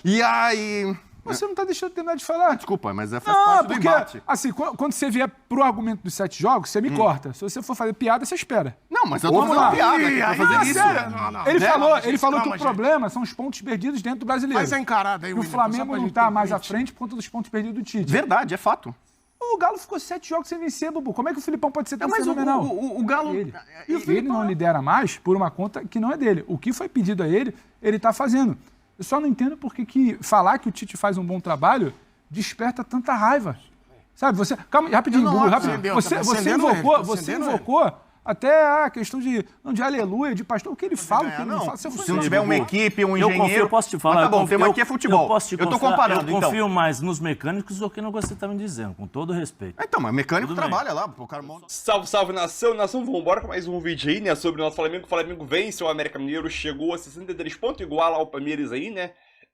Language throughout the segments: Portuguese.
E aí... Você não tá deixando eu terminar de falar. Desculpa, mas faz parte do embate. Assim, quando você vier pro argumento dos 7 jogos, você me corta. Se você for fazer piada, você espera. Não, mas eu tô fazendo piada aqui pra fazer isso. Ele falou que o problema são os pontos perdidos dentro do brasileiro. Mas é encarado aí, o Flamengo não tá mais à frente por conta dos pontos perdidos do Tite. Verdade, é fato. O Galo ficou 7 jogos sem vencer, Bubu. Como é que o Filipão pode ser tão fenomenal? O Galo... E ele não lidera mais por uma conta que não é dele. O que foi pedido a ele, ele tá fazendo. Eu só não entendo porque que falar que o Tite faz um bom trabalho desperta tanta raiva. Sabe, você... Calma, rapidinho, Bubu, rapidinho. Você invocou até a questão de aleluia, de pastor, o que ele fala, o que ele não fala. Se não tiver uma equipe, um engenheiro... Eu posso te falar... Mas tá bom, o tema aqui é futebol. Eu tô comparando, então. Eu confio mais nos mecânicos do que no que você tá me dizendo, com todo respeito. Então, mas mecânico trabalha lá, o cara monta... Salve, salve, nação! Nação, vamos embora com mais um vídeo aí, né, sobre o nosso Flamengo. O Flamengo vence o América Mineiro, chegou a 63 pontos, igual ao Palmeiras aí, né?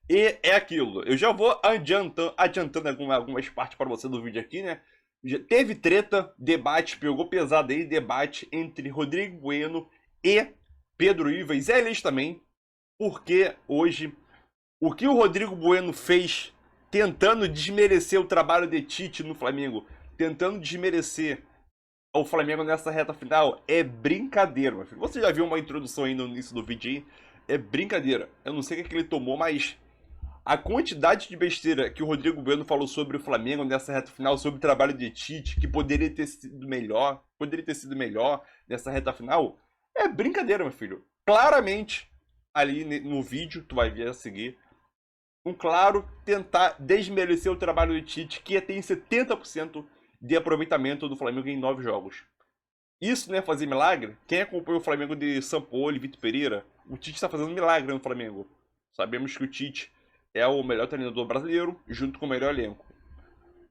E é aquilo. Eu já vou adiantando algumas partes para você do vídeo aqui, né? Já teve treta, debate, pegou pesado aí, debate entre Rodrigo Bueno e Pedro Iva e Zé Elias também, porque hoje o que o Rodrigo Bueno fez tentando desmerecer o trabalho de Tite no Flamengo, tentando desmerecer o Flamengo nessa reta final, é brincadeira, meu filho. Você já viu uma introdução aí no início do vídeo aí? É brincadeira. Eu não sei o que ele tomou, mas... a quantidade de besteira que o Rodrigo Bueno falou sobre o Flamengo nessa reta final, sobre o trabalho de Tite, que poderia ter sido melhor nessa reta final, é brincadeira, meu filho. Claramente, ali no vídeo, tu vai ver a seguir, um claro tentar desmerecer o trabalho de Tite, que tem 70% de aproveitamento do Flamengo em 9 jogos. Isso não é fazer milagre? Quem acompanha o Flamengo de Sampaoli e Vitor Pereira, o Tite está fazendo milagre no Flamengo. Sabemos que o Tite é o melhor treinador brasileiro, junto com o melhor elenco.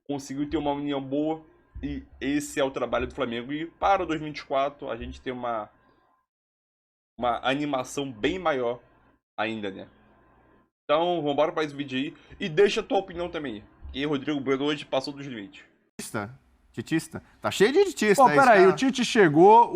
Conseguiu ter uma união boa e esse é o trabalho do Flamengo. E para 2024 a gente tem uma animação bem maior ainda, né? Então, vamos embora para esse vídeo aí. E deixa a tua opinião também. Que Rodrigo Bueno hoje passou dos limites. Titista. Tá cheio de titista. Pô, peraí, o Tite chegou,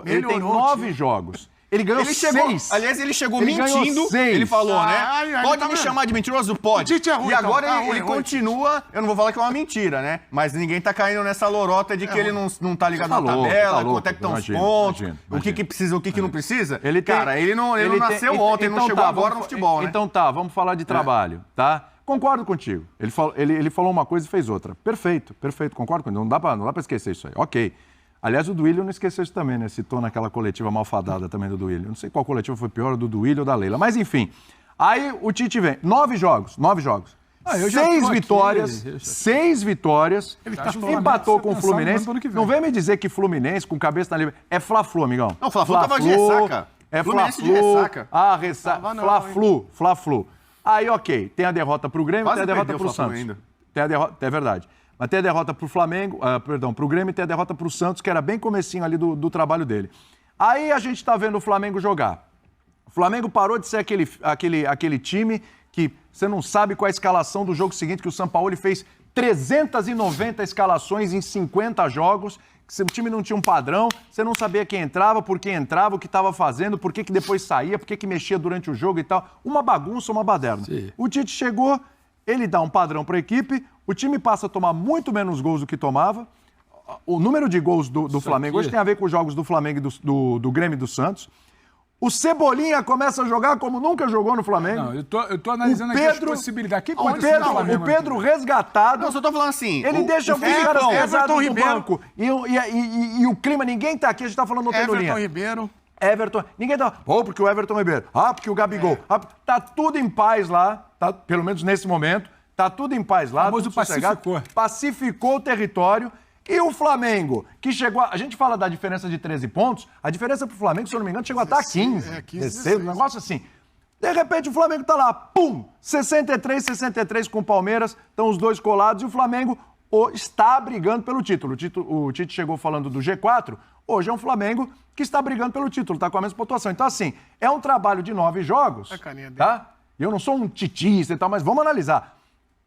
ele tem 9 jogos. Ele ganhou 6. Aliás, ele chegou mentindo. Ele falou, né? Pode me chamar de mentiroso? Pode. E agora ele continua. Eu não vou falar que é uma mentira, né? Mas ninguém tá caindo nessa lorota de que ele não tá ligado na tabela, quanto é que estão os pontos, o que precisa, o que não precisa. Cara, ele não nasceu ontem, não chegou agora no futebol, né? Então tá, vamos falar de trabalho, tá? Concordo contigo. Ele falou uma coisa e fez outra. Perfeito, concordo contigo. Não dá pra esquecer isso aí. Ok. Aliás, o Duílio não esqueceu isso também, né? Citou naquela coletiva malfadada também do Duílio. Não sei qual coletiva foi pior, do Duílio ou da Leila. Mas, enfim. Aí o Tite vem. 9 jogos. 6 vitórias. Empatou com o Fluminense. Não vem me dizer que Fluminense, com cabeça na livre... É Fla-Flu, amigão. Não, Fla-Flu tava de ressaca. É Fla-Flu. Fla-Flu. Aí, ok. Tem a derrota pro Grêmio, tem a derrota pro Santos. Tem a derrota... É verdade. Mas tem a derrota pro Flamengo, pro Grêmio, e tem a derrota pro Santos, que era bem comecinho ali do trabalho dele. Aí a gente tá vendo o Flamengo jogar. O Flamengo parou de ser aquele time que você não sabe qual é a escalação do jogo seguinte, que o Sampaoli fez 390 escalações em 50 jogos, que o time não tinha um padrão, você não sabia quem entrava, por que entrava, o que estava fazendo, por que depois saía, por que mexia durante o jogo e tal. Uma bagunça, uma baderna. Sim. O Tite chegou, ele dá um padrão para a equipe, o time passa a tomar muito menos gols do que tomava. O número de gols do Flamengo hoje tem a ver com os jogos do Flamengo e do Grêmio e do Santos. O Cebolinha começa a jogar como nunca jogou no Flamengo. Não, eu tô analisando aqui as possibilidades. O Pedro resgatado. Não, só tô falando assim. Ele deixa os caras pesados no banco. E o clima, ninguém tá aqui, a gente tá falando no Tenulinha. Everton, ninguém tá... porque o Everton Ribeiro. porque o Gabigol. Tá tudo em paz lá, tá, pelo menos nesse momento. Tá tudo em paz lá. O famoso pacificou o território. E o Flamengo, que chegou... A gente fala da diferença de 13 pontos, a diferença pro Flamengo, se eu não me engano, chegou até a 15. 16, um negócio assim. De repente o Flamengo tá lá, 63 com o Palmeiras, estão os dois colados e o Flamengo está brigando pelo título. O Tite chegou falando do G4, hoje é um Flamengo que está brigando pelo título, está com a mesma pontuação. Então, assim, é um trabalho de 9 jogos, tá? Eu não sou um titista e tal, mas vamos analisar.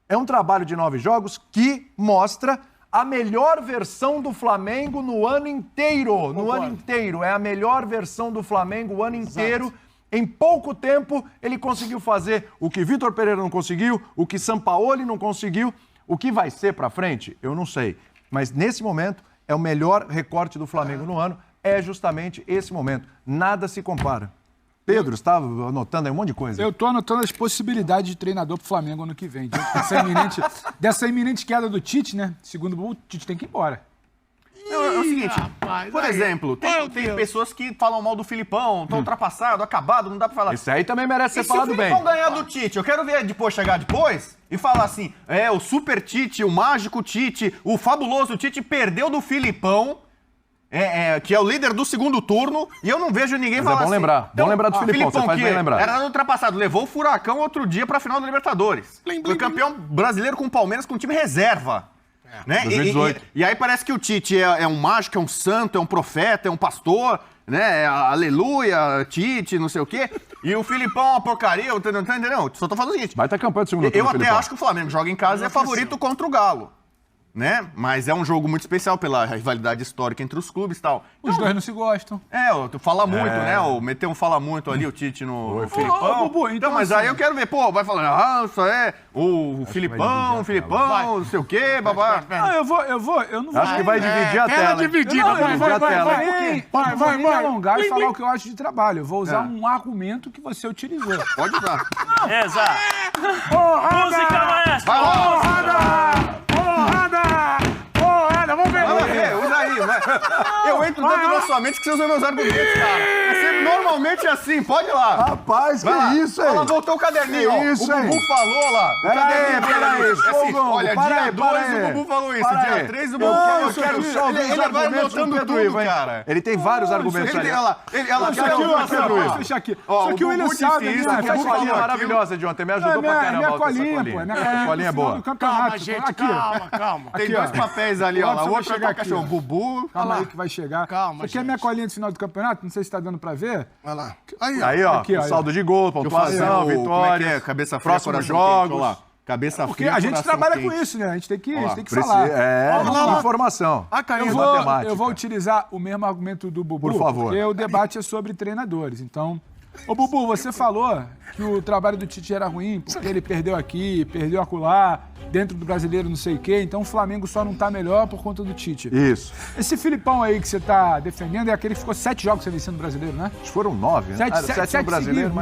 É um trabalho de 9 jogos que mostra a melhor versão do Flamengo no ano inteiro. No ano inteiro. É a melhor versão do Flamengo o ano inteiro. Em pouco tempo, ele conseguiu fazer o que Vitor Pereira não conseguiu, o que Sampaoli não conseguiu. O que vai ser para frente, eu não sei. Mas nesse momento, é o melhor recorte do Flamengo no ano, é justamente esse momento. Nada se compara. Pedro, você estava anotando aí um monte de coisa. Eu estou anotando as possibilidades de treinador para o Flamengo ano que vem. Dessa iminente queda do Tite, né? Segundo o Tite tem que ir embora. Não, é o seguinte, por exemplo, tem pessoas que falam mal do Filipão, estão ultrapassado, acabado, não dá pra falar. Esse aí também merece ser falado bem. Se o Filipão ganhar do Tite, eu quero ver depois chegar depois e falar assim, o super Tite, o mágico Tite, o fabuloso Tite perdeu do Filipão, que é o líder do segundo turno, e eu não vejo ninguém falar bom assim. Lembrar. Então, bom lembrar do Filipão, você faz bem lembrar. Era no ultrapassado, levou o Furacão outro dia pra final da Libertadores. Foi campeão brasileiro com o Palmeiras com time reserva. Né? 2018. E aí parece que o Tite é um mágico, é um santo, é um profeta, é um pastor, né? Aleluia, Tite, não sei o quê. E o Filipão é uma porcaria, entendeu? Só tô falando o seguinte. Vai ter campanha do segundo turno. Eu até acho que o Flamengo joga em casa e é favorito contra o Galo. Né? Mas é um jogo muito especial pela rivalidade histórica entre os clubes e tal. Os dois não se gostam. Tu fala muito, né? Meteu um fala muito ali, o Tite no Filipão. Então, mas assim, aí eu quero ver, vai falando, isso é o Filipão, não sei o quê, babá. Eu não vou. Acho que vai dividir a tela. Vai dividir a tela. Vai me alongar e falar o que eu acho de trabalho. Eu vou usar um argumento que você utilizou. Pode usar. Exato. Música, maestro! Porrada, vamos ver. Usa aí, vai. Eu entro dentro da sua mente que você usa meus argumentos, cara. Normalmente é assim, pode ir lá. Rapaz, que isso, hein? Ela voltou o caderninho, ó. Isso, o Bubu falou lá. Peraí. Olha, dia 2 o Bubu falou isso, dia 3 o Bubu falou. Eu quero só ouvir os argumentos do Pedro Ivo, cara. Ele tem vários argumentos ali. Deixa aqui. Só que o William sabe, a colinha maravilhosa de ontem, me ajudou pra caramba. Minha colinha, pô. Minha colinha é boa. Calma, gente, calma. Tem dois papéis ali, ó. O outro é o cachorro. Bubu. Calma aí que vai chegar. Calma, Você quer minha colinha de final do campeonato? Não sei se tá dando pra ver. Vai lá. Aí, ó. Saldo de gol, pontuação, vitória. Cabeça fria, próximos jogos. Cabeça Porque fria, a gente trabalha com isso, né? A gente tem que falar. Informação. Eu vou utilizar o mesmo argumento do Bubu. Por favor. Porque o debate é sobre treinadores. Então, ô Bubu, você falou que o trabalho do Tite era ruim porque ele perdeu aqui, perdeu acolá, dentro do brasileiro não sei o quê. Então o Flamengo só não tá melhor por conta do Tite. Isso. Esse Filipão aí que você tá defendendo é aquele que ficou 7 jogos sem vencer no brasileiro, né? Acho que foram 9, né? 7 no brasileiro.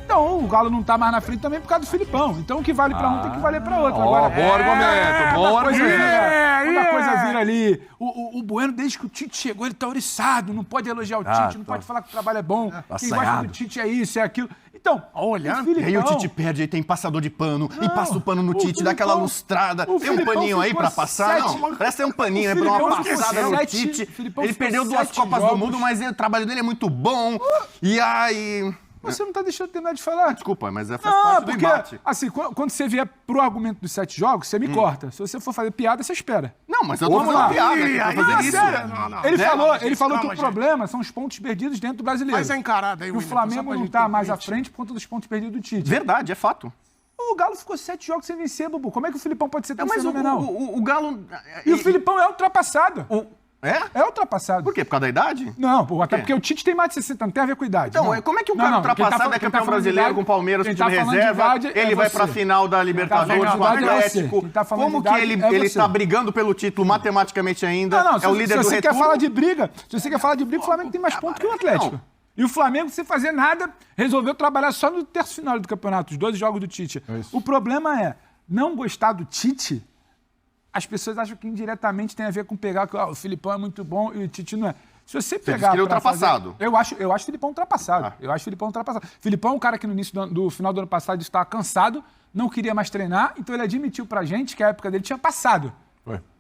Então, o Galo não tá mais na frente também por causa do Filipão. Então, o que vale pra um tem que valer pra outro. Agora, bom argumento, bom argumento. Quando a coisa vira ali, o Bueno, desde que o Tite chegou, ele tá ouriçado, não pode elogiar o Tite, não pode falar que o trabalho é bom. Quem gosta do Tite é isso, é aquilo. Então, olhando. E aí o Tite perde, aí tem passador de pano, e passa o pano no Tite, dá aquela lustrada. Tem um paninho aí pra passar? Não, parece ter um paninho, né? Pra uma passada no Tite. Ele perdeu 2 Copas do Mundo, mas o trabalho dele é muito bom. E aí... Você não tá deixando eu terminar de falar. Desculpa, mas faz parte do embate. Assim, quando você vier pro argumento dos 7 jogos, você me corta. Se você for fazer piada, você espera. Não, mas eu tô fazendo piada aqui pra fazer isso. Ele falou que o problema são os pontos perdidos dentro do brasileiro. Mas é encarado aí, o Flamengo não tá mais à frente por conta dos pontos perdidos do Tite. Verdade, é fato. O Galo ficou 7 jogos sem vencer, Bubu. Como é que o Filipão pode ser tão fenomenal? O Galo... E o Filipão é ultrapassado. É ultrapassado. Por quê? Por causa da idade? Não, até porque o Tite tem mais de 60 anos, tem a ver com a idade. Então, como é que o cara ultrapassado é campeão brasileiro com o Palmeiras com time reserva, ele vai pra final da Libertadores com o Atlético, como que ele tá brigando pelo título matematicamente ainda, é o líder do retorno? Se você quer falar de briga, o Flamengo tem mais pontos que o Atlético. E o Flamengo, sem fazer nada, resolveu trabalhar só no terço final do campeonato, os 12 jogos do Tite. O problema é, não gostar do Tite... As pessoas acham que indiretamente tem a ver com pegar que o Filipão é muito bom e o Tite não é. Se você pegar... Você disse que ele é ultrapassado. Eu acho o Filipão ultrapassado. Filipão é um cara que no início do final do ano passado estava cansado, não queria mais treinar, então ele admitiu pra gente que a época dele tinha passado.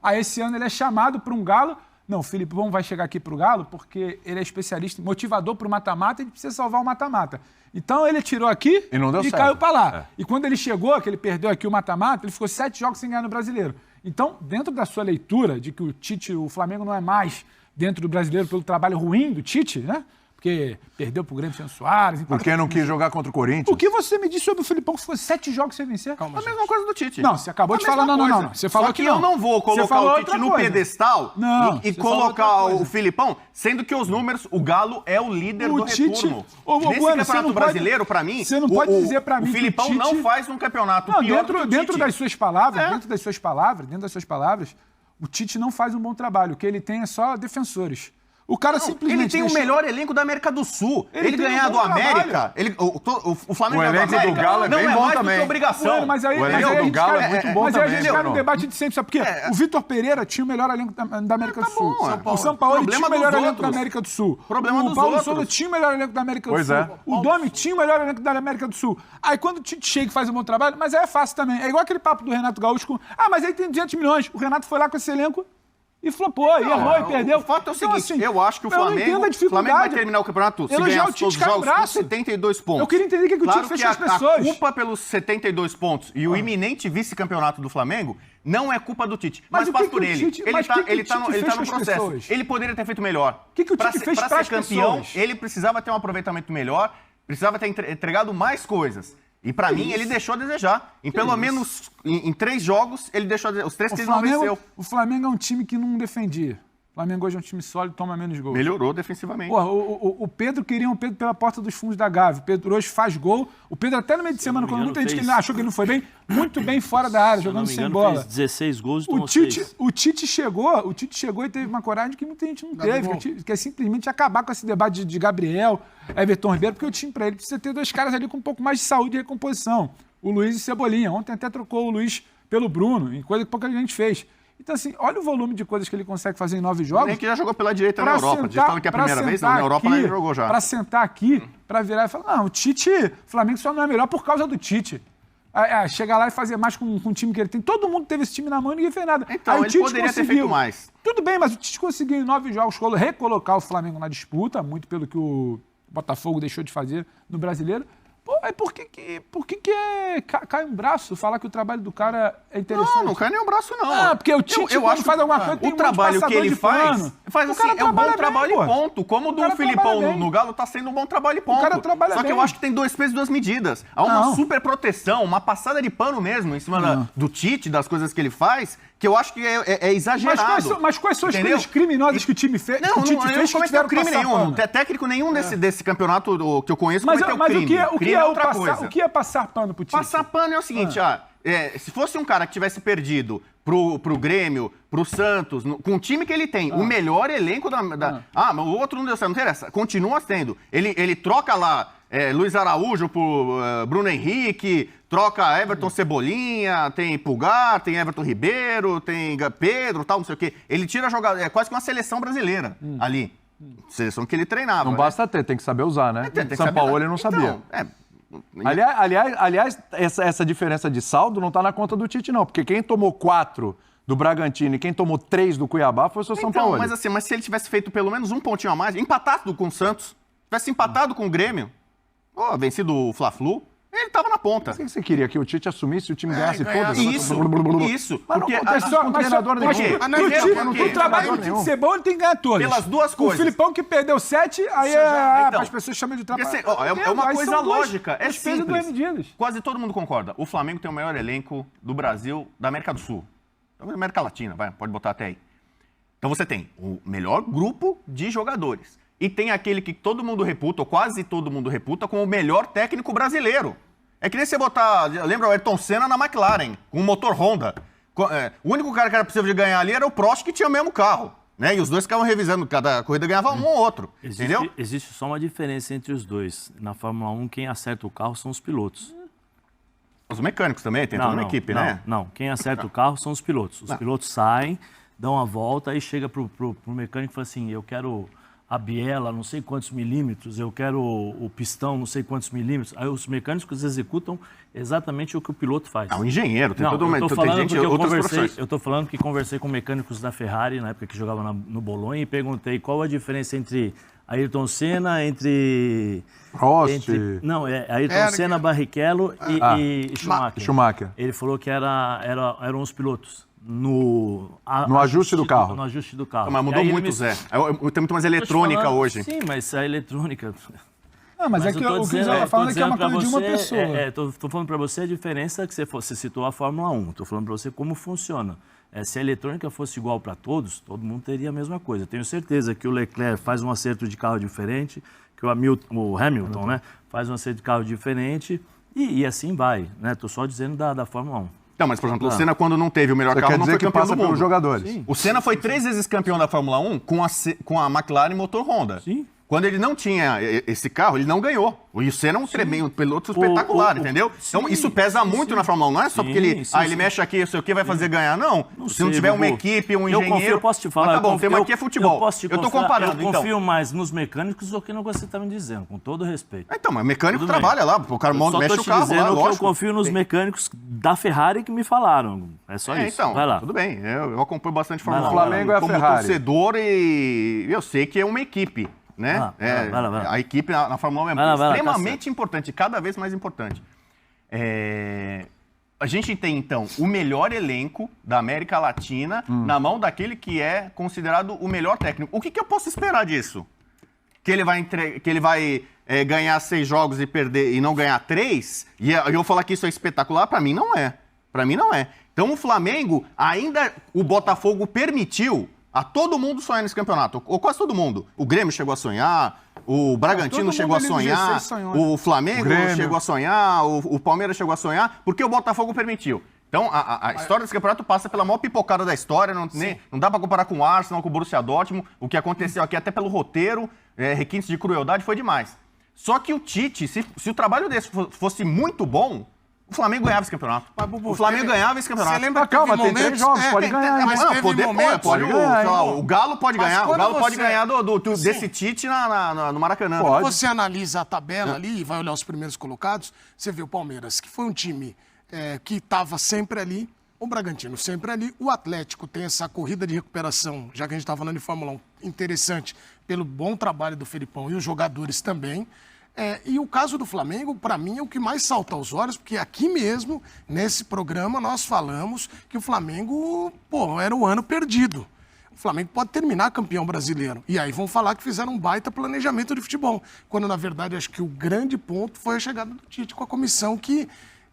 Aí esse ano ele é chamado para um Galo. Não, o Filipão vai chegar aqui pro Galo porque ele é especialista, motivador pro mata-mata e ele precisa salvar o mata-mata. Então ele tirou aqui e caiu pra lá. E quando ele chegou, que ele perdeu aqui o mata-mata, ele ficou 7 jogos sem ganhar no Brasileiro. Então, dentro da sua leitura de que o Flamengo não é mais dentro do brasileiro pelo trabalho ruim do Tite, né? porque perdeu pro Grêmio sem o Soares. Porque não quis jogar contra o Corinthians. O que você me disse sobre o Filipão que foi 7 jogos sem vencer? Calma, a mesma coisa do Tite. Não, você acabou de falar não. Você falou que não. Eu não vou colocar o Tite no pedestal e colocar o Filipão, sendo que os números, o Galo é o líder do retorno. Nesse campeonato brasileiro, pra mim, você não pode dizer pra mim o Filipão não faz um campeonato pior do que o Tite. Dentro das suas palavras, o Tite não faz um bom trabalho. O que ele tem é só defensores. O cara simplesmente... Ele tem o melhor elenco da América do Sul. Ele ganhar do América... O Flamengo ganhar do América... O Galo é bem bom também. O elenco do Galo é muito bom também. Mas aí a gente cai no debate de sempre, sabe por quê? O Vitor Pereira tinha o melhor elenco da América do Sul. O São Paulo tinha o melhor elenco da América do Sul. O Paulo Souza tinha o melhor elenco da América do Sul. O Domi tinha o melhor elenco da América do Sul. Aí quando o Tite chega e faz um bom trabalho, mas aí é fácil também. É igual aquele papo do Renato Gaúcho com... mas aí tem 200 milhões. O Renato foi lá com esse elenco e flopou, e errou, e perdeu. O fato é o seguinte, eu acho que o Flamengo vai terminar o campeonato se ganhar todos os jogos com 72 pontos. Eu queria entender o que o Tite fez com as pessoas. A culpa pelos 72 pontos e o iminente vice-campeonato do Flamengo não é culpa do Tite, mas passa por ele. Ele tá no processo. Ele poderia ter feito melhor. O que o Tite fez para as pessoas? Ele precisava ter um aproveitamento melhor, precisava ter entregado mais coisas. E pra mim, ele deixou a desejar. Pelo menos em 3 jogos, ele deixou a desejar. Os 3 que ele não venceu. O Flamengo é um time que não defendia. O Flamengo hoje é um time sólido, toma menos gols. Melhorou defensivamente. Porra, o Pedro queria um Pedro pela porta dos fundos da Gávea. O Pedro hoje faz gol. O Pedro até no meio de semana, quando muita gente que achou que ele não foi bem, muito bem fora da área, jogando sem bola. Fez 16 gols e tomou 6. O Tite chegou e teve uma coragem que muita gente não teve, que é simplesmente acabar com esse debate de Gabriel, Everton Ribeiro, porque o time para ele precisa ter 2 caras ali com um pouco mais de saúde e recomposição. O Luiz e Cebolinha. Ontem até trocou o Luiz pelo Bruno, em coisa que pouca gente fez. Então, assim, olha o volume de coisas que ele consegue fazer em 9 jogos. Nem que já jogou pela direita na Europa. Diz que é a primeira vez, não, na Europa ele jogou já. Para sentar aqui, para virar e falar, não, o Tite, o Flamengo só não é melhor por causa do Tite. Chegar lá e fazer mais com o time que ele tem. Todo mundo teve esse time na mão e ninguém fez nada. Então, ele poderia ter feito mais. Tudo bem, mas o Tite conseguiu em 9 jogos recolocar o Flamengo na disputa, muito pelo que o Botafogo deixou de fazer no Brasileiro. Pô, mas por que cai um braço falar que o trabalho do cara é interessante? Não cai nem um braço, não. Porque o Tite, quando faz alguma coisa, tem o trabalho que ele faz assim, é um bom trabalho e ponto. Como o do Filipão no Galo tá sendo um bom trabalho e ponto. O cara trabalha Só que eu acho que tem 2 pesos e 2 medidas. Há uma super proteção, uma passada de pano mesmo em cima do Tite, das coisas que ele faz, que eu acho que é exagerado. Mas quais são as coisas criminosas que o time fez? Não cometeu crime nenhum. Técnico nenhum desse campeonato que eu conheço cometeu crime. O que é passar pano pro Tite? Passar pano é o seguinte, se fosse um cara que tivesse perdido pro Grêmio, pro Santos, com o time que ele tem, o melhor elenco mas o outro não deu certo, não interessa, continua sendo. Ele troca lá Luiz Araújo por Bruno Henrique, troca Everton Cebolinha, tem Pulgar, tem Everton Ribeiro, tem Pedro, tal, não sei o quê. Ele tira jogador, é quase que uma seleção brasileira ali. Seleção que ele treinava. Não basta ter, tem que saber usar, né? São Paulo ele não sabia. Então, aliás, essa diferença de saldo não está na conta do Tite, não. Porque quem tomou 4 do Bragantino e quem tomou 3 do Cuiabá foi o seu São Paulo. Mas se ele tivesse feito pelo menos um pontinho a mais, empatado com o Santos, tivesse empatado com o Grêmio, vencido o Fla-Flu, ele estava na ponta. O que você queria? Que o Tite assumisse e o time ganhasse todas? Isso. Porque o treinador nenhum. O trabalho do Tite ser bom, ele tem que ganhar todas. Pelas 2 coisas. O Filipão que perdeu 7, aí as pessoas chamam de trabalho. É uma coisa lógica, é simples. Medidas. Quase todo mundo concorda. O Flamengo tem o melhor elenco do Brasil, da América do Sul. Da América Latina, pode botar até aí. Então você tem o melhor grupo de jogadores. E tem aquele que todo mundo reputa, ou quase todo mundo reputa, como o melhor técnico brasileiro. É que nem você botar, lembra o Ayrton Senna na McLaren, com o motor Honda. O único cara que era possível de ganhar ali era o Prost, que tinha o mesmo carro. Né? E os dois ficavam revisando, cada corrida ganhava um ou outro. Entendeu? Existe só uma diferença entre os dois. Na Fórmula 1, quem acerta o carro são os pilotos. Os mecânicos também, tem toda uma equipe, né? Não, quem acerta o carro são os pilotos. Os pilotos saem, dão a volta e chega pro mecânico e fala assim, eu quero a biela, não sei quantos milímetros, eu quero o pistão, não sei quantos milímetros. Aí os mecânicos executam exatamente o que o piloto faz. O engenheiro, tem todo mundo. Eu tô falando que conversei com mecânicos da Ferrari, na época que jogava no Bolonha, e perguntei qual a diferença entre Ayrton Senna, entre Prost. Ayrton Senna, Barrichello e Schumacher. Schumacher. Ele falou que eram os pilotos. No ajuste do carro. No ajuste do carro. Mas mudou muito, Zé. Tem muito mais eletrônica hoje. Sim, mas a eletrônica... Não, mas é que o que você está falando é que é uma coisa de uma pessoa. Estou falando para você a diferença que você citou a Fórmula 1. Estou falando para você como funciona. Se a eletrônica fosse igual para todos, todo mundo teria a mesma coisa. Tenho certeza que o Leclerc faz um acerto de carro diferente, que o Hamilton, né, faz um acerto de carro diferente e assim vai. Estou só dizendo da Fórmula 1. Não, mas, por exemplo, o Senna, quando não teve o melhor carro, não foi campeão do mundo. Jogadores. Sim. O Senna foi 3 vezes campeão da Fórmula 1 com a McLaren motor Honda. Sim. Quando ele não tinha esse carro, ele não ganhou. O Senna é um piloto espetacular, entendeu? Então, isso pesa muito na Fórmula 1. Não é só porque ele mexe aqui, não sei o que, vai fazer ganhar. Não. Se não tiver uma equipe, um engenheiro... Eu posso te falar... Tá bom, o tema aqui é futebol. Eu tô comparando, Eu confio mais nos mecânicos do que no que você está me dizendo, com todo respeito. Então, mas mecânico trabalha lá, o cara mexe o carro lá, lógico. Eu confio nos mecânicos da Ferrari que me falaram. É só isso. Então, vai lá. Tudo bem. Eu acompanho bastante Fórmula 1. O Flamengo é a Ferrari. Como torcedor e eu sei que é uma equipe. Né? Vai lá. A equipe na Fórmula 1 é extremamente importante, cada vez mais importante. A gente tem, então, o melhor elenco da América Latina na mão daquele que é considerado o melhor técnico. O que eu posso esperar disso? Que ele vai ganhar 6 jogos e perder e não ganhar 3? E eu falar que isso é espetacular? Para mim não é. Para mim não é. Então o Flamengo, ainda o Botafogo permitiu a todo mundo sonhar nesse campeonato, ou quase todo mundo. O Grêmio chegou a sonhar, o Bragantino chegou a sonhar, o Flamengo chegou a sonhar, o Palmeiras chegou a sonhar, porque o Botafogo permitiu. Então, a história desse campeonato passa pela maior pipocada da história, não dá para comparar com o Arsenal, com o Borussia Dortmund, o que aconteceu aqui até pelo roteiro, requintes de crueldade, foi demais. Só que o Tite, se o trabalho desse fosse muito bom, o Flamengo ganhava esse campeonato. O Flamengo ganhava esse campeonato. Você lembra que calma, tem 3 jogos, pode ganhar. Mas pode ganhar. O Galo pode ganhar. O Galo pode ganhar desse Tite no Maracanã. Quando você analisa a tabela ali e vai olhar os primeiros colocados, você vê o Palmeiras, que foi um time que estava sempre ali, o Bragantino sempre ali, o Atlético tem essa corrida de recuperação, já que a gente está falando de Fórmula 1, interessante, pelo bom trabalho do Felipão e os jogadores também. E o caso do Flamengo, para mim, é o que mais salta aos olhos, porque aqui mesmo, nesse programa, nós falamos que o Flamengo, era o ano perdido. O Flamengo pode terminar campeão brasileiro. E aí vão falar que fizeram um baita planejamento de futebol. Quando, na verdade, acho que o grande ponto foi a chegada do Tite com a comissão, que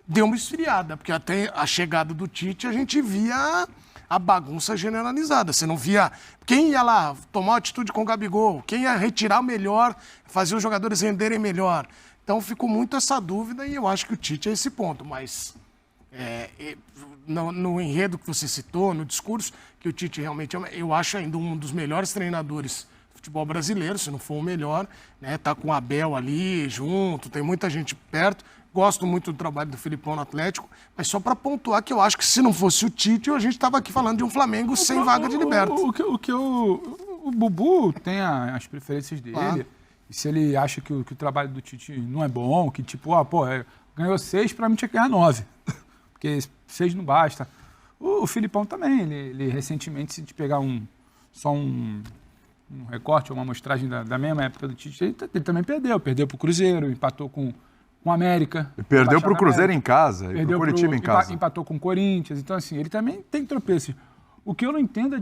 deu uma esfriada. Porque até a chegada do Tite, a gente via a bagunça generalizada. Você não via quem ia lá tomar uma atitude com o Gabigol, quem ia retirar o melhor, fazer os jogadores renderem melhor. Então ficou muito essa dúvida e eu acho que o Tite é esse ponto. Mas no enredo que você citou, no discurso, que o Tite realmente eu acho ainda um dos melhores treinadores do futebol brasileiro, se não for o melhor, né? Tá com o Abel ali junto, tem muita gente perto. Gosto muito do trabalho do Felipão no Atlético, mas só para pontuar que eu acho que se não fosse o Tite, a gente estava aqui falando de um Flamengo sem vaga de liberta. O Bubu tem as preferências dele. Claro. E se ele acha que o trabalho do Tite não é bom, que ganhou 6, para mim tinha que ganhar 9. Porque 6 não basta. O Felipão também, ele recentemente, se te pegar só um recorte, uma amostragem da mesma época do Tite, ele também perdeu para o Cruzeiro, empatou com o América. E perdeu para o Cruzeiro em casa, e para o Curitiba em casa. Empatou com o Corinthians. Então, assim, ele também tem tropeços. O que eu não entendo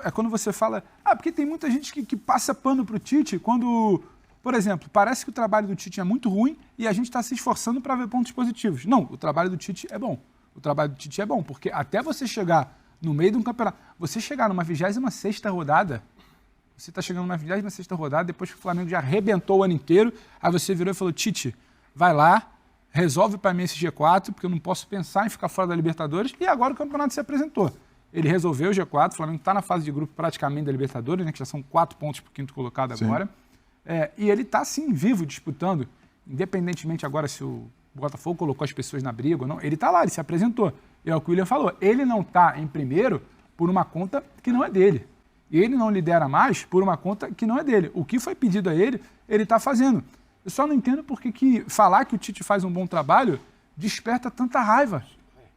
é quando você fala... porque tem muita gente que passa pano para o Tite quando, por exemplo, parece que o trabalho do Tite é muito ruim e a gente está se esforçando para ver pontos positivos. Não, o trabalho do Tite é bom. O trabalho do Tite é bom, porque até você chegar no meio de um campeonato, você chegar numa 26ª rodada, você está chegando numa 26ª rodada, depois que o Flamengo já arrebentou o ano inteiro, aí você virou e falou, Tite, vai lá, resolve para mim esse G4, porque eu não posso pensar em ficar fora da Libertadores, e agora o campeonato se apresentou. Ele resolveu o G4, o Flamengo está na fase de grupo praticamente da Libertadores, né, que já são 4 pontos para o 5º colocado Sim. agora. E ele está, sim, vivo, disputando, independentemente agora se o Botafogo colocou as pessoas na briga ou não, ele está lá, ele se apresentou. E é o que o William falou, ele não está em primeiro por uma conta que não é dele. E ele não lidera mais por uma conta que não é dele. O que foi pedido a ele, ele está fazendo. Eu só não entendo porque que falar que o Tite faz um bom trabalho desperta tanta raiva.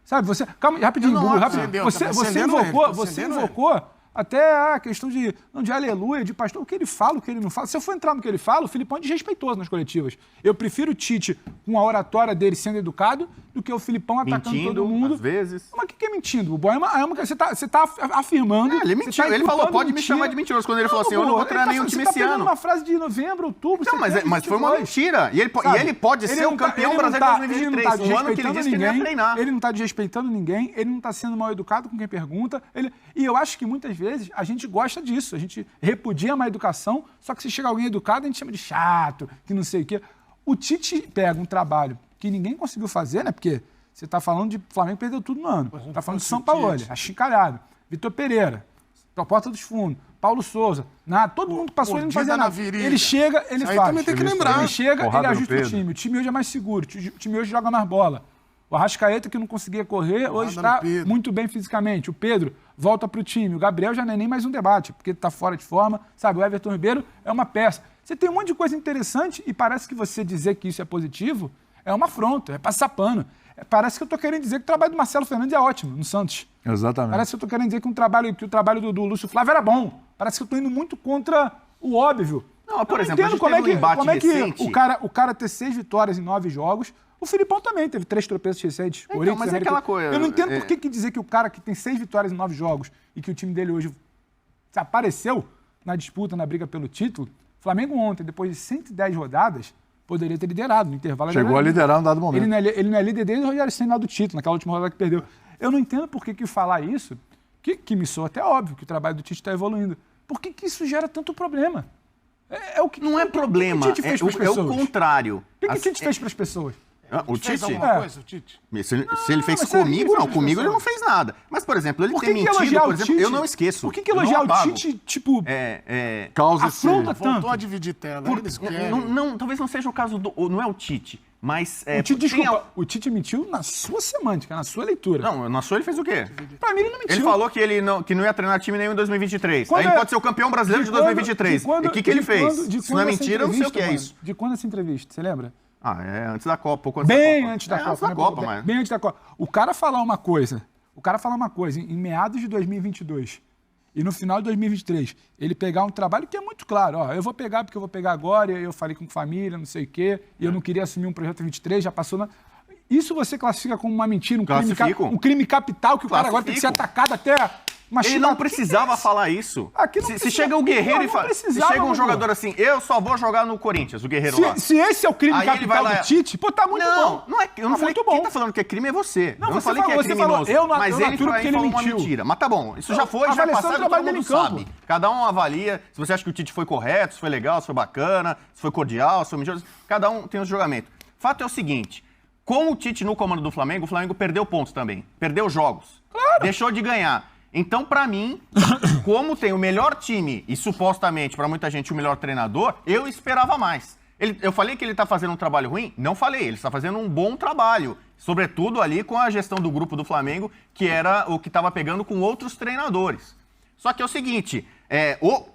Sabe, você... Calma, rapidinho, Gugu, rapidinho. Você invocou até a questão de aleluia, de pastor, o que ele fala, o que ele não fala. Se eu for entrar no que ele fala, o Filipão é desrespeitoso nas coletivas. Eu prefiro o Tite com a oratória dele sendo educado do que o Filipão atacando mentindo, todo mundo. Às vezes. Mas o que é mentindo? O Boy você tá afirmando... Ele mentiu, ele falou, pode me chamar de mentiroso, quando ele falou assim, eu não vou treinar nenhum time esse ano. Uma frase de novembro, outubro... Não, mas foi uma mentira. E ele pode ser um campeão brasileiro de 2023, no ano que ele disse que ele ia treinar. Ele não tá desrespeitando ninguém, ele não tá sendo mal educado com quem pergunta. E eu acho que muitas vezes a gente gosta disso, a gente repudia a má educação, só que se chega alguém educado, a gente chama de chato, que não sei o quê. O Tite pega um trabalho que ninguém conseguiu fazer, né? Porque você tá falando de Flamengo perdeu tudo no ano. Tá falando de São Paulo, achincalhado. Vitor Pereira, Porta dos Fundos, Paulo Souza, nada, todo mundo passou, ele não fazia nada. Ele chega, ele faz. Também tem que lembrar. Ele chega, ele ajusta o time. O time hoje é mais seguro, o time hoje joga mais bola. O Arrascaeta, que não conseguia correr, hoje está muito bem fisicamente. O Pedro volta para o time. O Gabriel já não é nem mais um debate, porque ele está fora de forma. Sabe, o Everton Ribeiro é uma peça. Você tem um monte de coisa interessante e parece que você dizer que isso é positivo é uma afronta, é passar pano. Parece que eu estou querendo dizer que o trabalho do Marcelo Fernandes é ótimo no Santos. Exatamente. Parece que eu estou querendo dizer que o trabalho do Lúcio Flávio era bom. Parece que eu estou indo muito contra o óbvio. Não, por exemplo, a gente teve um embate recente. O cara ter 6 vitórias em 9 jogos... O Filipão também teve 3 tropeços recentes. Então, mas é aquela coisa... Eu não entendo por que dizer que o cara que tem 6 vitórias em 9 jogos e que o time dele hoje apareceu na disputa, na briga pelo título, o Flamengo ontem, depois de 110 rodadas, poderia ter liderado no intervalo. Chegou a liderar no dado momento. Ele não é líder desde o Rogério Ceni lá do título, naquela última rodada que perdeu. Eu não entendo por que falar isso, que me soa até óbvio que o trabalho do Tite está evoluindo. Por que isso gera tanto problema? Não é problema, é o contrário. O que o Tite fez para as pessoas? O Tite? Coisa, o Tite? Se ele fez comigo, comigo ele não fez nada. Mas, por exemplo, ele tem mentido, por exemplo, eu não esqueço. Por que elogiar o Tite, tipo, causa afronta tanto? Voltou a dividir tela, eles querem. Talvez não seja o caso não é o Tite, mas... O Tite mentiu na sua semântica, na sua leitura. Não, na sua ele fez o quê? Pra mim ele não mentiu. Ele falou que que não ia treinar time nenhum em 2023. Aí ele pode ser o campeão brasileiro de 2023. E o que ele fez? Se não é mentira, eu não sei o que é isso. De quando essa entrevista, você lembra? Antes da Copa, pouco antes da Copa. Antes da Copa. Antes da Copa, mas... Bem antes da Copa. O cara falar uma coisa em meados de 2022 e no final de 2023, ele pegar um trabalho que é muito claro, eu vou pegar porque eu vou pegar agora, eu falei com família, não sei o quê, e eu não queria assumir um projeto 23, já passou na... Isso você classifica como uma mentira, um crime capital que o cara agora tem que ser atacado até... Ele não precisava falar isso. Se chega o Guerreiro e fala... Se chega um jogador assim, eu só vou jogar no Corinthians, o Guerreiro lá. Se esse é o crime capital do Tite, tá muito bom. Não é, eu não falei que quem tá falando que é crime é você. Eu não falei que é criminoso. Mas ele falou uma mentira. Mas tá bom, isso já foi, já passado, todo mundo sabe. Cada um avalia se você acha que o Tite foi correto, se foi legal, se foi bacana, se foi cordial, se foi mentiroso. Cada um tem o seu julgamento. Fato é o seguinte, com o Tite no comando do Flamengo, o Flamengo perdeu pontos também. Perdeu jogos. Claro. Deixou de ganhar. Então, pra mim, como tem o melhor time e supostamente, pra muita gente, o melhor treinador, eu esperava mais. Eu falei que ele tá fazendo um trabalho ruim? Não falei, ele está fazendo um bom trabalho. Sobretudo ali com a gestão do grupo do Flamengo, que era o que estava pegando com outros treinadores. Só que é o seguinte,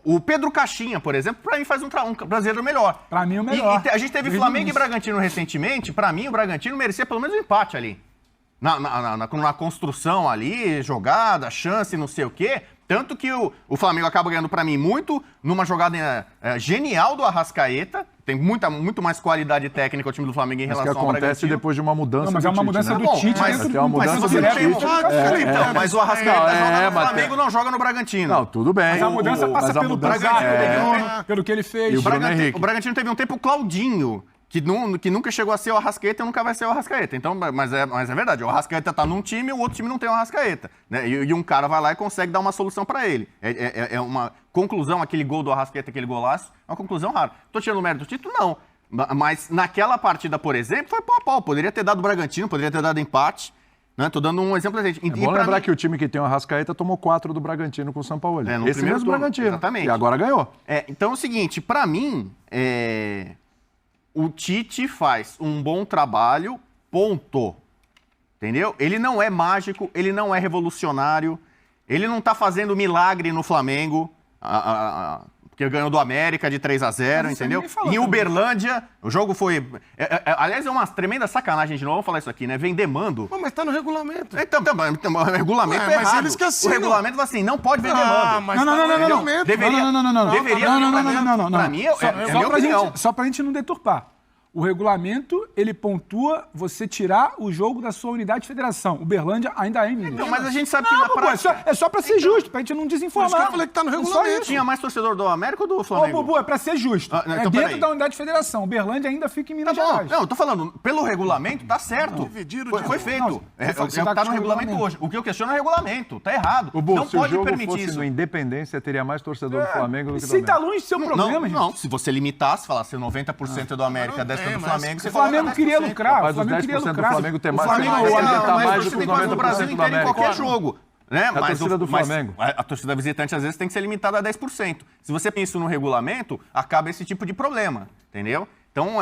o Pedro Caixinha, por exemplo, pra mim faz um brasileiro melhor. Pra mim o melhor. E a gente teve Flamengo e Bragantino recentemente, pra mim o Bragantino merecia pelo menos um empate ali. Na construção ali, jogada, chance, não sei o quê. Tanto que o Flamengo acaba ganhando, pra mim, muito numa jogada genial do Arrascaeta. Tem muito mais qualidade técnica o time do Flamengo em relação ao Bragantino. Mas que acontece depois de uma mudança mas é uma mudança do Tite. Mas é uma mudança do Tite. Mas o Arrascaeta joga no Flamengo, não joga no Bragantino. Não, tudo bem. Mas a mudança passa pelo Bragantino, pelo que ele fez. E o Bragantino teve um tempo o Claudinho, que nunca chegou a ser o Arrascaeta e nunca vai ser o Arrascaeta. Então, mas é verdade, o Arrascaeta tá num time e o outro time não tem o Arrascaeta. Né? E um cara vai lá e consegue dar uma solução para ele. É uma conclusão, aquele gol do Arrascaeta, aquele golaço, é uma conclusão rara. Tô tirando o mérito do título? Não. Mas naquela partida, por exemplo, foi pau a pau. Poderia ter dado Bragantino, poderia ter dado empate. Né? Tô dando um exemplo recente. É bom lembrar que o time que tem o Arrascaeta tomou 4 do Bragantino com o São Paulo. Esse mesmo Bragantino. Exatamente. E agora ganhou. Então é o seguinte, para mim... O Tite faz um bom trabalho, ponto. Entendeu? Ele não é mágico, ele não é revolucionário, ele não tá fazendo milagre no Flamengo. porque ganhou do América de 3-0, entendeu? Em Uberlândia, o jogo foi... aliás, é uma tremenda sacanagem, gente, não vamos falar isso aqui, né? Vender mando. Mas tá no regulamento. Então, o regulamento é errado. Mas eles que assinam. O regulamento fala assim, não pode vender mando. Mas não. Deveria. Não. Pra mim, é minha opinião. Só pra gente não deturpar. O regulamento, ele pontua você tirar o jogo da sua unidade de federação. Uberlândia ainda é em Minas. Então, mas a gente sabe que na prática... É só pra ser justo, pra gente não desinformar. Mas eu falei que tá no regulamento. Tinha mais torcedor do América ou do Flamengo? Ô, Bubu, é pra ser justo. então, dentro da unidade de federação. Uberlândia ainda fica em Minas Gerais. Não, eu tô falando, pelo regulamento, tá certo. Foi feito. Tá no regulamento hoje. O que eu questiono é o regulamento. Tá errado. Não pode permitir isso. Se no Independência, teria mais torcedor do Flamengo do que do América. Se tá longe do seu problema, gente. Não, se você limitasse, falasse 90% do América, 10% do Flamengo, você O Flamengo queria lucrar. Mas os 10% do Flamengo tem mais mais do que os 90% do Brasil inteiro em qualquer jogo. Né? A torcida do Flamengo. A torcida visitante, às vezes, tem que ser limitada a 10%. Se você pensa isso no regulamento, acaba esse tipo de problema, entendeu? Então,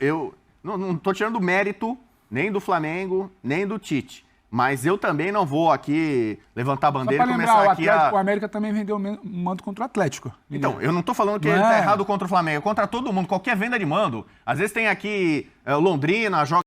eu não estou tirando mérito nem do Flamengo, nem do Tite. Mas eu também não vou aqui levantar a bandeira e começar aqui O América também vendeu um mando contra o Atlético. Então, eu não estou falando que ele está errado contra o Flamengo, é contra todo mundo, qualquer venda de mando. Às vezes tem aqui Londrina, joga...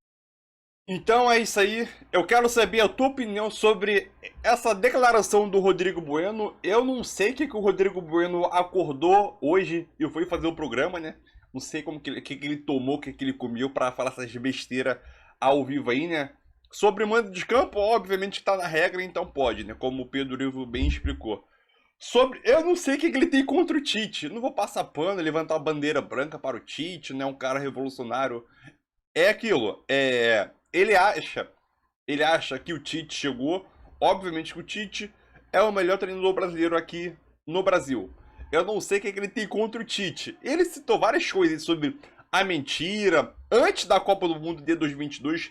Então é isso aí. Eu quero saber a tua opinião sobre essa declaração do Rodrigo Bueno. Eu não sei o que o Rodrigo Bueno acordou hoje e foi fazer o programa, né? Não sei como que ele tomou, o que ele comeu para falar essas besteiras ao vivo aí, né? Sobre mando de campo, obviamente está na regra, então pode, né? Como o Pedro Ivo bem explicou. Eu não sei o que ele tem contra o Tite. Não vou passar pano, levantar a bandeira branca para o Tite, né? Um cara revolucionário. É aquilo. Ele acha que o Tite chegou. Obviamente que o Tite é o melhor treinador brasileiro aqui no Brasil. Eu não sei o que ele tem contra o Tite. Ele citou várias coisas sobre a mentira antes da Copa do Mundo de 2022.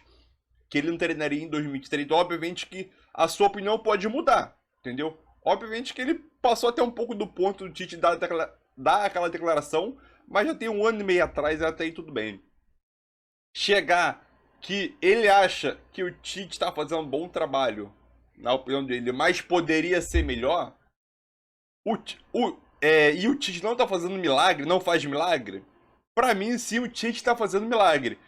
Que ele não treinaria em 2023, então obviamente que a sua opinião pode mudar, entendeu? Obviamente que ele passou até um pouco do ponto do Tite dar aquela declaração, mas já tem 1 ano e meio atrás, até aí tudo bem. Chegar que ele acha que o Tite está fazendo um bom trabalho, na opinião dele, mas poderia ser melhor, e o Tite não está fazendo milagre, não faz milagre, para mim sim o Tite está fazendo milagre.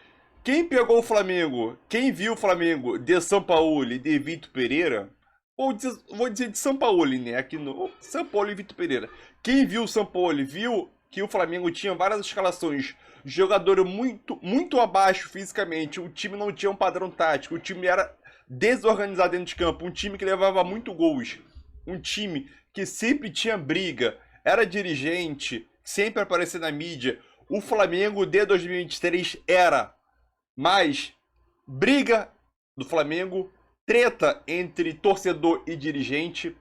Quem pegou o Flamengo, quem viu o Flamengo de Sampaoli e de Vitor Pereira, vou dizer de Sampaoli, né? Aqui no Sampaoli e Vitor Pereira. Quem viu o Sampaoli viu que o Flamengo tinha várias escalações, jogador muito abaixo fisicamente, o time não tinha um padrão tático, o time era desorganizado dentro de campo, um time que levava muito gols, um time que sempre tinha briga, era dirigente, sempre aparecia na mídia. O Flamengo de 2023 era mais briga do Flamengo, treta entre torcedor e dirigente.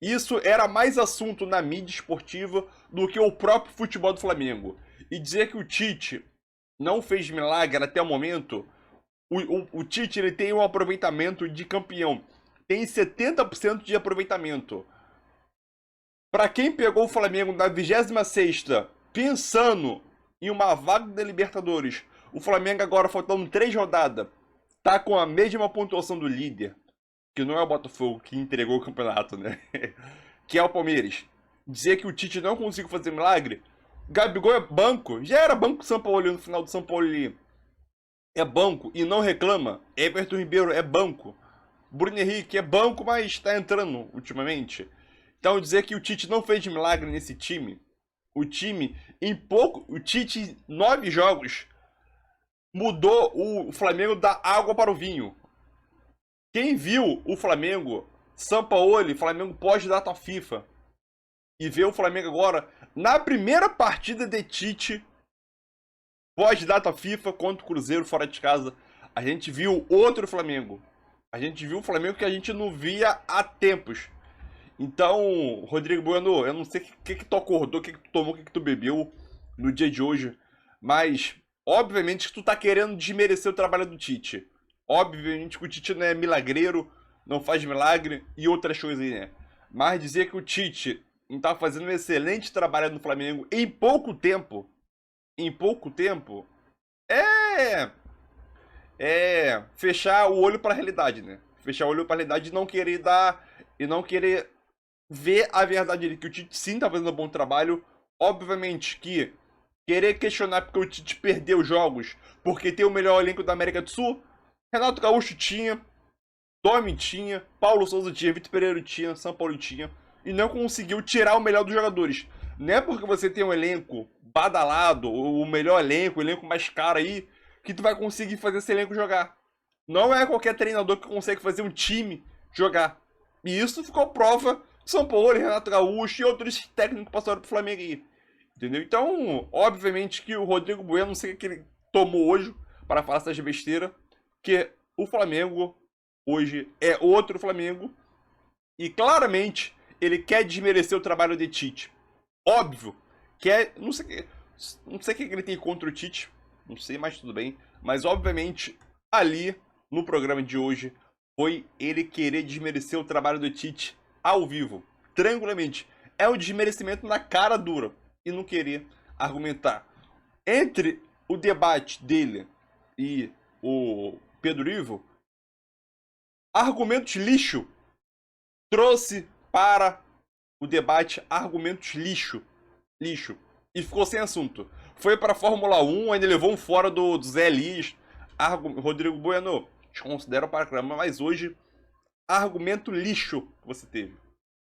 Isso era mais assunto na mídia esportiva do que o próprio futebol do Flamengo. E dizer que o Tite não fez milagre até o momento, o Tite ele tem um aproveitamento de campeão. Tem 70% de aproveitamento. Para quem pegou o Flamengo na 26ª, pensando em uma vaga da Libertadores, o Flamengo agora, faltando 3 rodadas, tá com a mesma pontuação do líder, que não é o Botafogo que entregou o campeonato, né? Que é o Palmeiras. Dizer que o Tite não conseguiu fazer milagre, Gabigol é banco, já era banco do São Paulo no final do São Paulo ali. É banco e não reclama. Everton Ribeiro é banco. Bruno Henrique é banco, mas está entrando ultimamente. Então dizer que o Tite não fez milagre nesse time, o Tite em 9 jogos mudou o Flamengo da água para o vinho. Quem viu o Flamengo, Sampaoli, Flamengo pós-data FIFA, e vê o Flamengo agora na primeira partida de Tite pós-data FIFA contra o Cruzeiro fora de casa, a gente viu outro Flamengo. A gente viu o Flamengo que a gente não via há tempos. Então, Rodrigo Bueno, eu não sei o que tu acordou, o que tu tomou, o que tu bebeu no dia de hoje, mas obviamente que tu tá querendo desmerecer o trabalho do Tite. Obviamente que o Tite não é milagreiro, não faz milagre e outras coisas aí, né? Mas dizer que o Tite não tá fazendo um excelente trabalho no Flamengo em pouco tempo, é fechar o olho para a realidade, né? Fechar o olho para a realidade e não querer ver a verdade ali, que o Tite sim tá fazendo um bom trabalho. Obviamente que querer questionar porque o Tite perdeu jogos, porque tem o melhor elenco da América do Sul, Renato Gaúcho tinha, Domi tinha, Paulo Souza tinha, Vitor Pereira tinha, São Paulo tinha, e não conseguiu tirar o melhor dos jogadores. Não é porque você tem um elenco badalado, o melhor elenco, o elenco mais caro aí, que tu vai conseguir fazer esse elenco jogar. Não é qualquer treinador que consegue fazer um time jogar. E isso ficou prova de São Paulo, Renato Gaúcho e outros técnicos que passaram pro Flamengo aí. Entendeu? Então, obviamente que o Rodrigo Bueno, não sei o que ele tomou hoje para falar essas besteiras, que o Flamengo hoje é outro Flamengo e claramente ele quer desmerecer o trabalho de Tite. Óbvio, quer, não sei o que ele tem contra o Tite, não sei, mas tudo bem. Mas obviamente ali no programa de hoje foi ele querer desmerecer o trabalho do Tite ao vivo, tranquilamente. É um desmerecimento na cara dura e não querer argumentar. Entre o debate dele e o Pedro Ivo, argumentos lixo, trouxe para o debate argumentos lixo, e ficou sem assunto. Foi para a Fórmula 1, ainda levou um fora do Zé Liz, Rodrigo Bueno, te considero para caramba, mas hoje, argumento lixo que você teve.